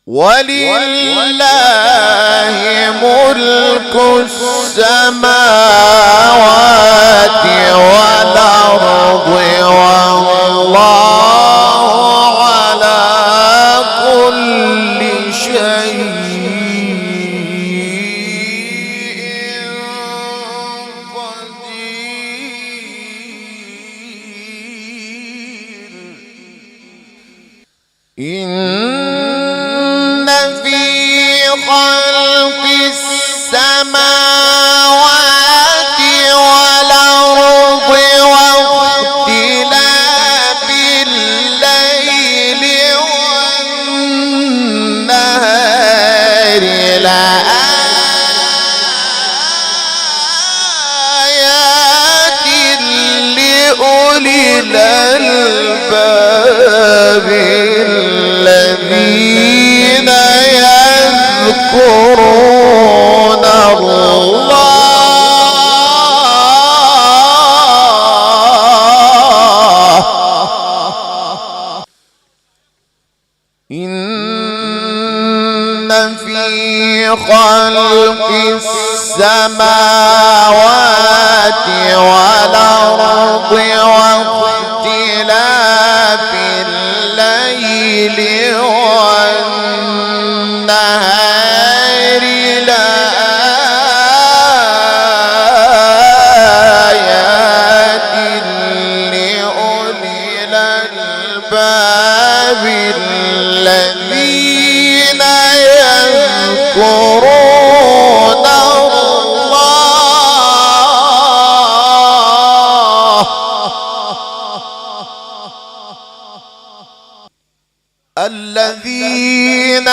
ولله ملك السماوات والأرض والله على كل شيء إن في خلق السماوات والأرض واختلاف الليل والنهار لآيات لأولي الألباب الذين يذكرون الله إن في خلق السماوات والأرض واختلاف الليل والنهار لآيات لأولي الألباب الذين يذكرون الله الذين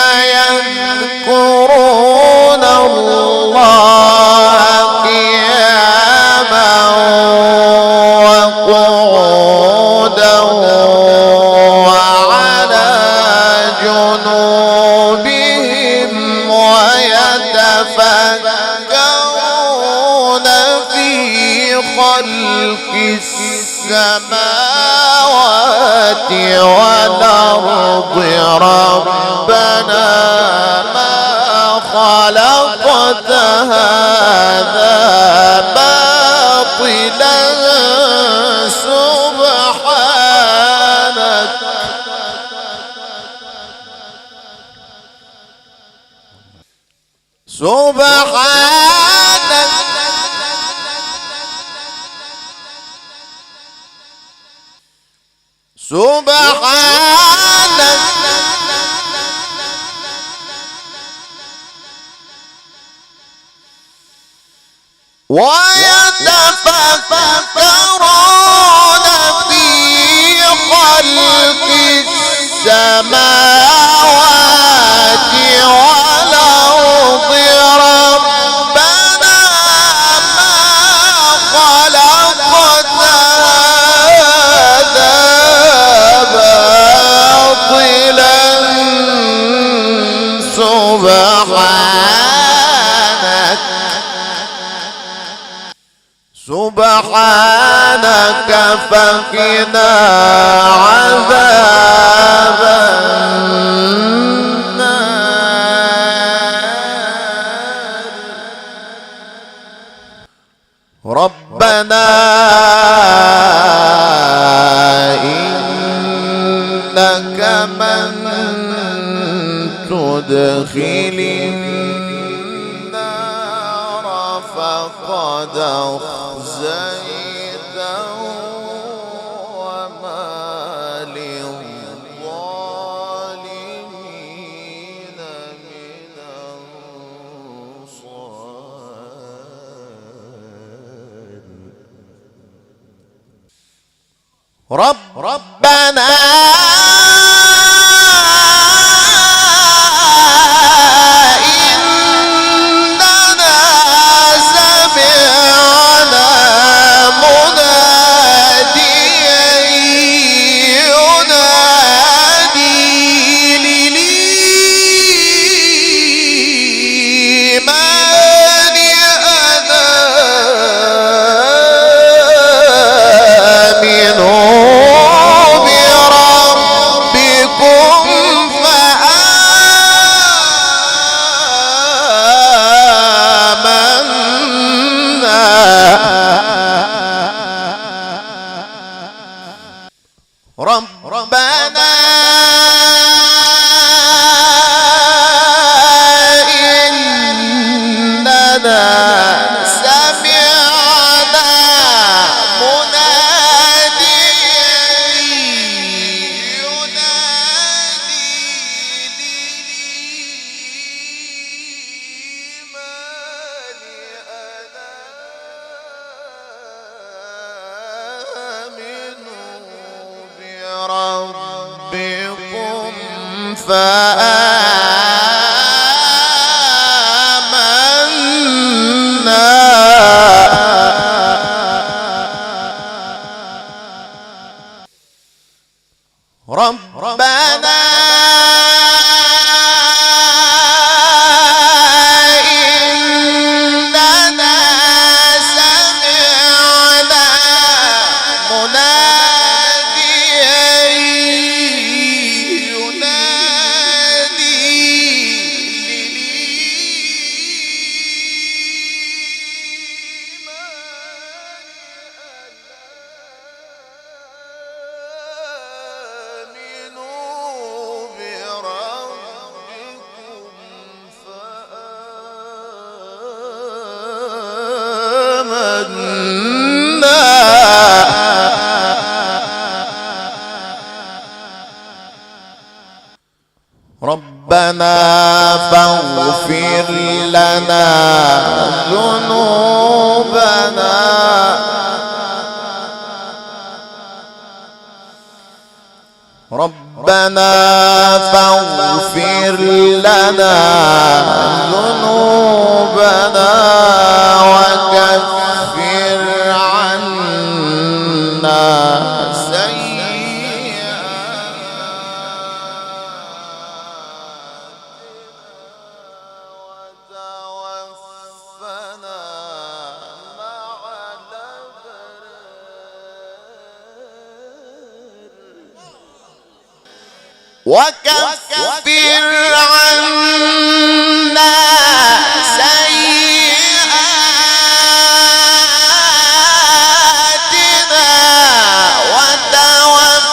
يذكرون الله قياما وقعودا وعلى جنوبهم ويتفكرون في خلق السماوات والأرض ربنا ما خلقت هذا باطلا سبحانك ويتفكرون في خلق السماوات والأرض ربنا ما خلقت هذا باطلا سبحانك فقنا عذاب النار ربنا إنك من تدخل النار فقد أخزيته وما للظالمين من أنصار ربنا منه فاغفر لنا ذنوبنا ربنا فاغفر لنا ذنوبنا وكفر عنا وكفر عنا سيئاتنا وتوفنا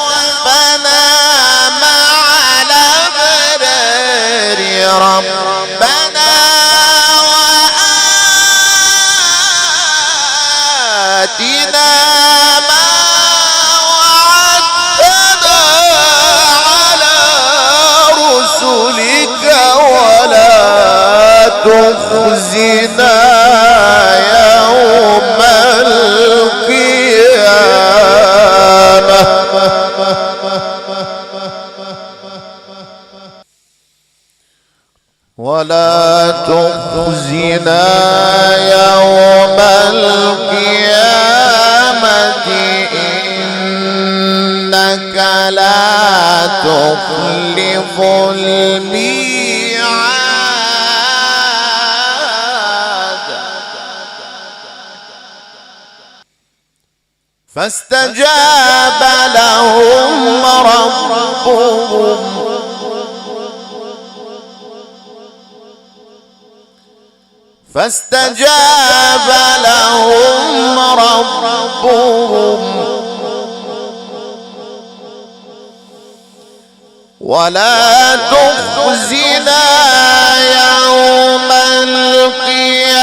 مع الأبرار ربنا وآتنا ما رسلك ولا تخزنا يوم القيامة ولا تخزنا يوم القيامة إنك لا تخلف الميعاد فاستجاب لهم ربهم ولا تخزنا يوم القيامة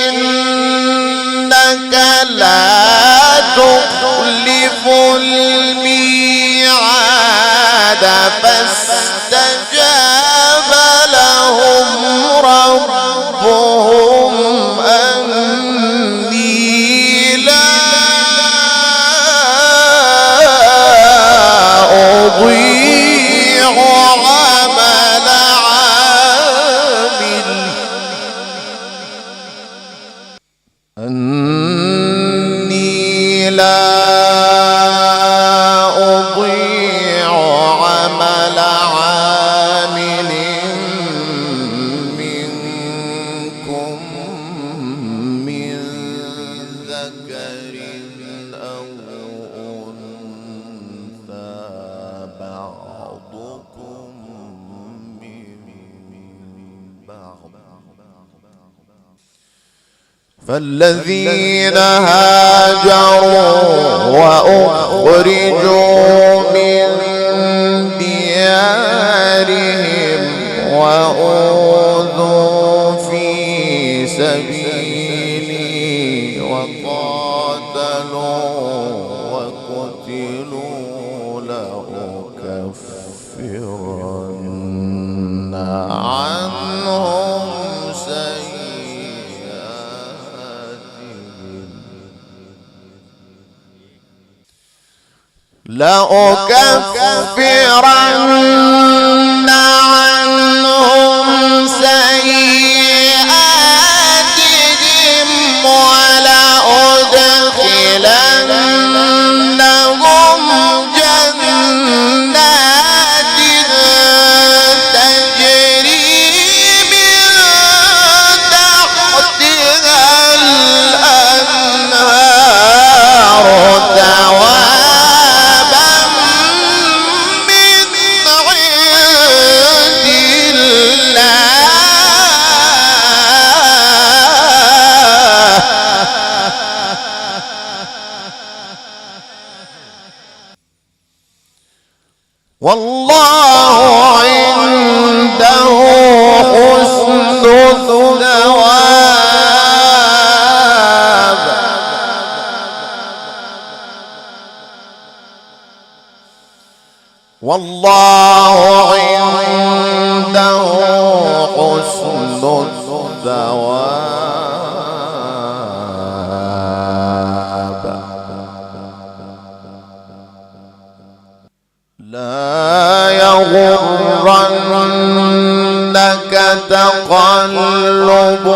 إنك لا تخلف الميعاد فاستجاب لهم ربهم أني لا أضيع عمل عامل أني لا أضيع عمل عامل منكم من ذكر أو أنثى بعضكم من بعض فالذين هاجروا وأخرجوا من ديارهم وأوذوا في سبيلي وقاتلوا وقتلوا لأكفرن عنهم لأكفرن عنهم سيئاتهم ولأدخلنهم جنات تجري من تحتها الأنهار والله عنده حسن الثواب والله يغرنك تقلب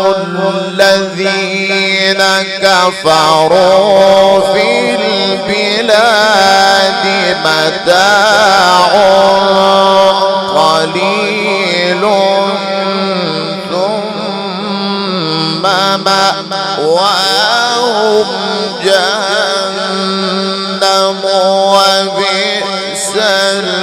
الذين كفروا في البلاد متاع قليل ثم مأواهم جهنم وبئس المهاد.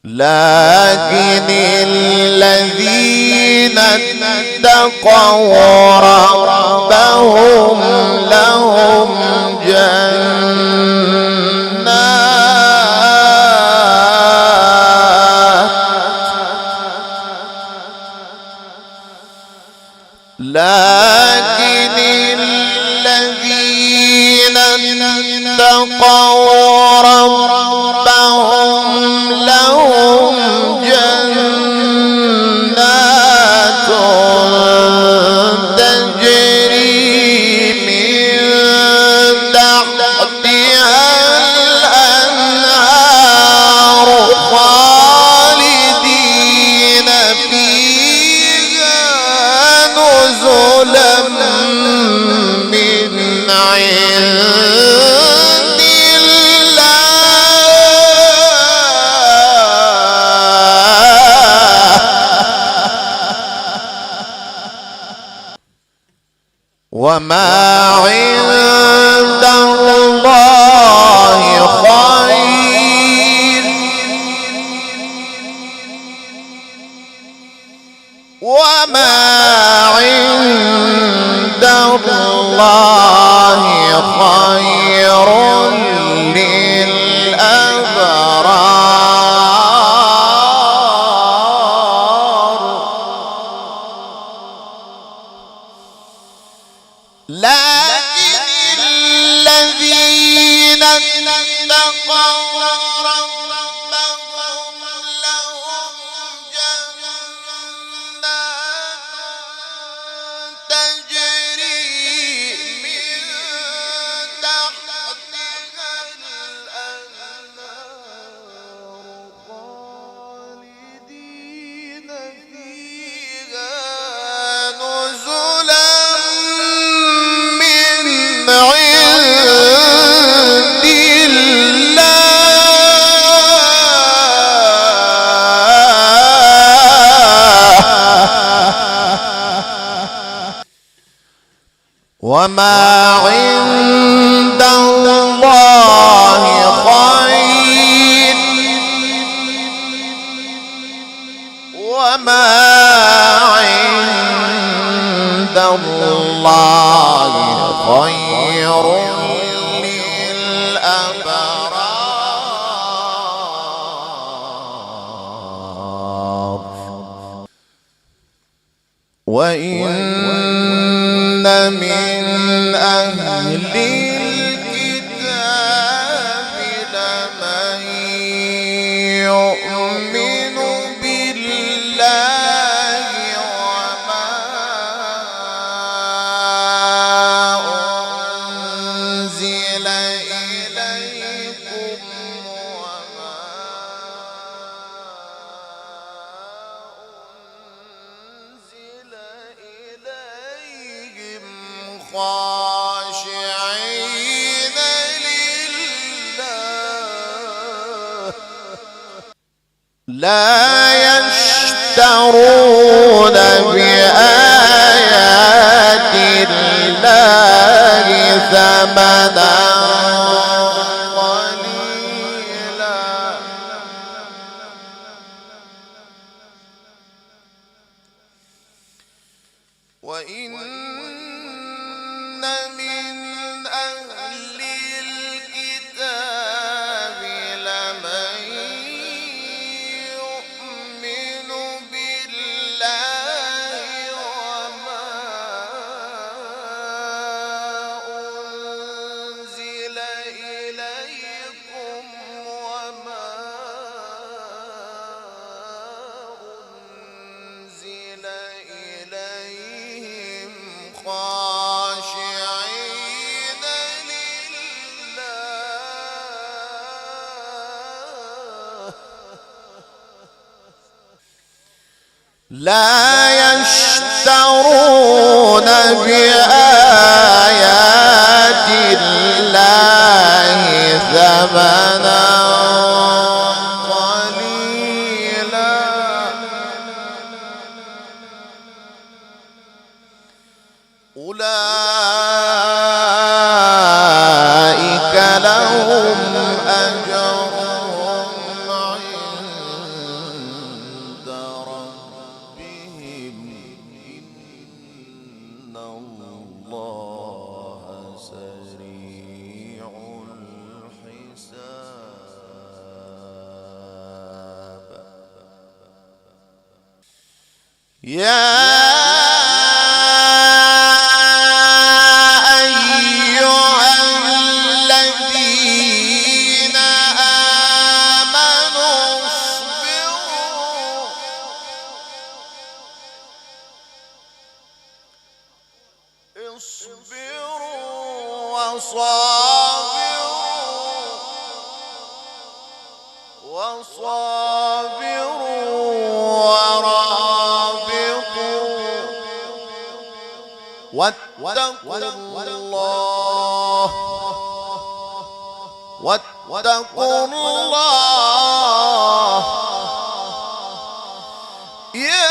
لكن الذين اتقوا ربهم لهم لكن الذين اتقوا ربهم لهم جنات تجري من تحتها الأنهار خالدين فيها نزلا من عند الله. وما عند الله خير وما عند الله خير للأبرار. لكن الذين اتقوا ربهم لهم جنات تجري من تحتها الأنهار خالدين فيها نزلا من عند الله. وما عند الله خير وما عند الله خير للأبرار. وإن من أهل الكتاب لمن يؤمن بالله وما أنزل إليكم وما أنزل إليهم خاشعين لله لا يشترون بآيات الله ثمنا قليلا وإن من أهل الكتاب لمن يؤمن بالله وما أنزل إليكم وما أنزل إليهم خاشعين لا يشترون بآيات الله ثمنا قليلا أولئك لهم أجرهم عند ربهم إن الله سريع الحساب يا وصابروا ورابطوا واتقوا الله يا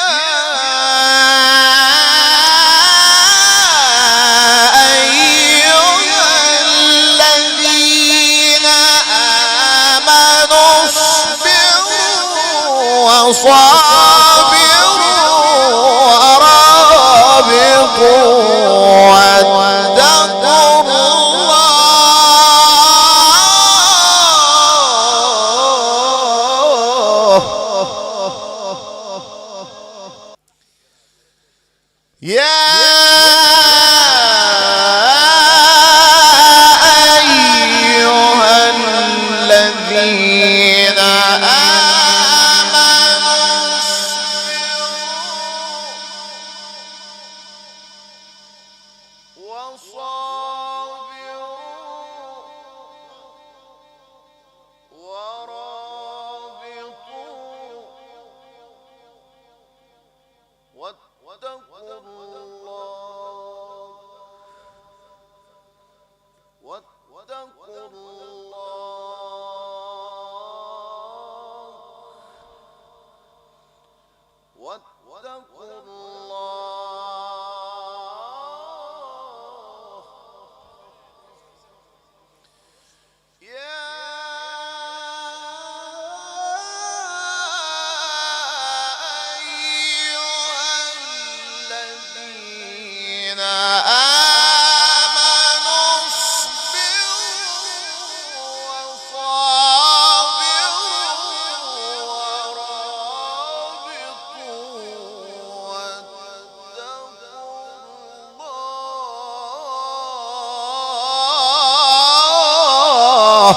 وصابروا ورابطوا واتقوا الله يا أيها الذين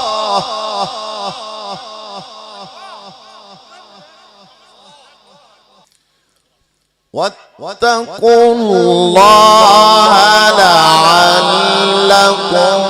واتقوا الله لعلكم